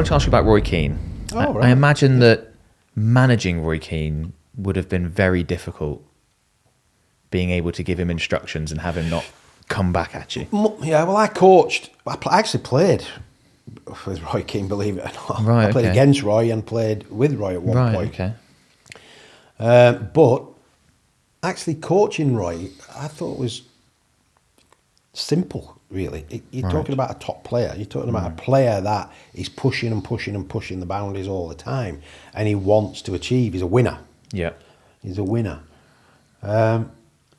wanted to ask you about Roy Keane. Oh, right. I imagine that managing Roy Keane would have been very difficult, being able to give him instructions and have him not come back at you. Yeah, well, I actually played with Roy Keane, believe it or not. Right, I played okay. against Roy and played with Roy at one Right, point. okay. But actually coaching Roy, I thought was simple, really. You're Right. talking about a top player. You're talking about a player that is pushing and pushing and pushing the boundaries all the time, and he wants to achieve. He's a winner. Yeah. He's a winner.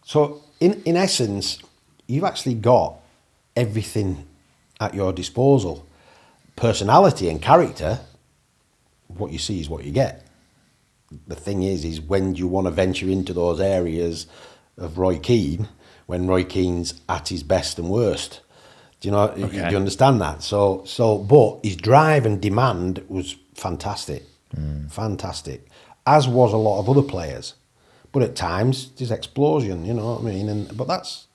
So in essence, you've actually got everything at your disposal. Personality and character, what you see is what you get. The thing is when do you want to venture into those areas of Roy Keane when Roy Keane's at his best and worst? Do you know? Okay. Do you understand that? But his drive and demand was fantastic, fantastic. As was a lot of other players, but at times there's explosion. You know what I mean? But that's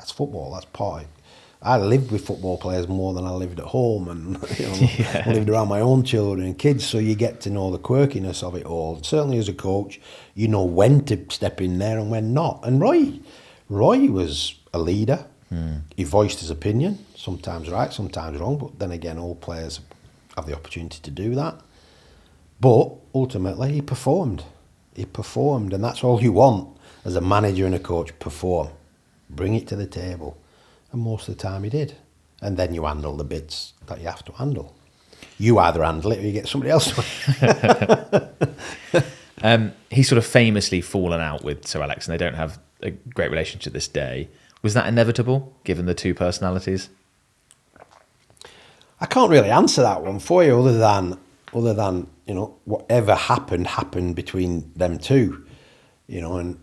football. That's part of it. I lived with football players more than I lived at home, and I lived around my own children and kids, so you get to know the quirkiness of it all. And certainly as a coach, you know when to step in there and when not. And Roy was a leader. He voiced his opinion, sometimes right, sometimes wrong, but then again, all players have the opportunity to do that. But ultimately, he performed. He performed, and that's all you want as a manager and a coach, perform. Bring it to the table. And most of the time he did. And then you handle the bits that you have to handle. You either handle it or you get somebody else to. He's sort of famously fallen out with Sir Alex, and they don't have a great relationship this day. Was that inevitable, given the two personalities? I can't really answer that one for you, other than whatever happened between them two, and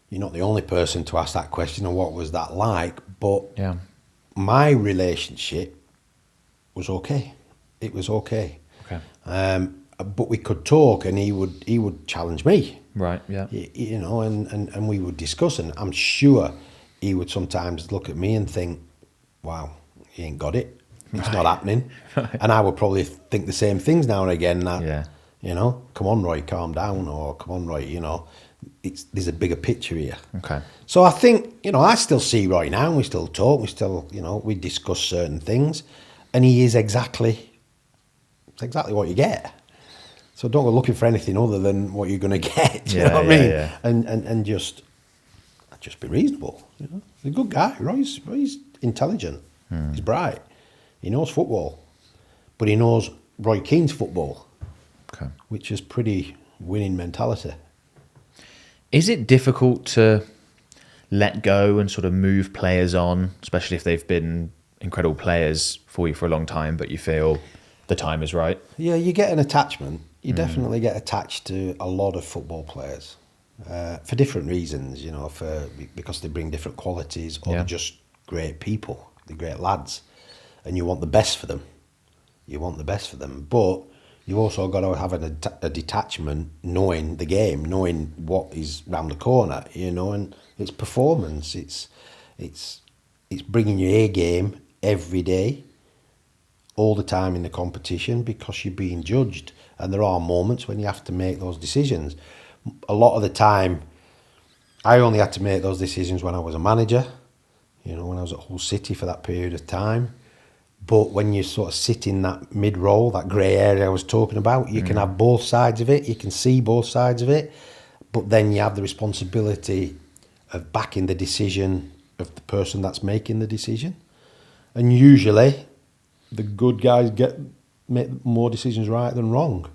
you're not the only person to ask that question, and what was that like? But Yeah. my relationship was okay. It was okay. Okay. But we could talk, and he would challenge me. Right. Yeah. And we would discuss, and I'm sure he would sometimes look at me and think, "Wow, he ain't got it. It's not happening." Right. And I would probably think the same things now and again. That Yeah. come on, Roy, calm down, or come on, Roy, there's a bigger picture here. Okay. So I think, I still see Roy now, and we still talk, we discuss certain things, and he is exactly what you get. So don't go looking for anything other than what you're going to get. Do you know what I mean? Yeah. And just be reasonable. He's a good guy. Roy's intelligent. He's bright. He knows football, but he knows Roy Keane's football, Okay. which is pretty winning mentality. Is it difficult to let go and sort of move players on, especially if they've been incredible players for you for a long time, but you feel the time is right? Yeah, you get an attachment. You definitely get attached to a lot of football players for different reasons, because they bring different qualities, or they're just great people, they're great lads, and you want the best for them. But you've also got to have a detachment, knowing the game, knowing what is round the corner, and it's performance. It's bringing your A game every day, all the time in the competition, because you're being judged. And there are moments when you have to make those decisions. A lot of the time, I only had to make those decisions when I was a manager, when I was at Hull City for that period of time. But when you sort of sit in that mid-roll, that grey area I was talking about, you can have both sides of it, you can see both sides of it, but then you have the responsibility of backing the decision of the person that's making the decision. And usually, the good guys make more decisions right than wrong.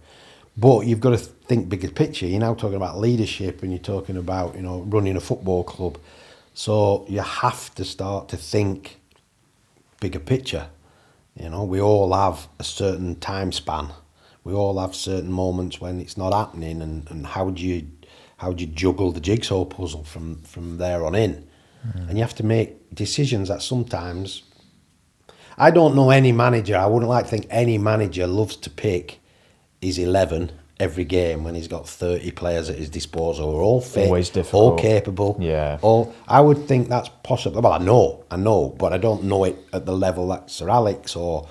But you've got to think bigger picture. You're now talking about leadership, and you're talking about, running a football club. So you have to start to think bigger picture. We all have a certain time span. We all have certain moments when it's not happening, and how do you juggle the jigsaw puzzle from there on in? And you have to make decisions that sometimes, I don't know any manager, I wouldn't like to think any manager loves to pick his 11 every game when he's got 30 players at his disposal, who are all fit, Always difficult. all capable. Yeah. I would think that's possible. Well, I know, but I don't know it at the level that Sir Alex or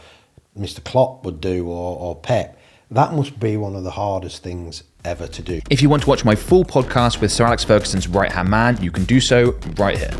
Mr. Klopp would do or Pep, that must be one of the hardest things ever to do. If you want to watch my full podcast with Sir Alex Ferguson's right-hand man, you can do so right here.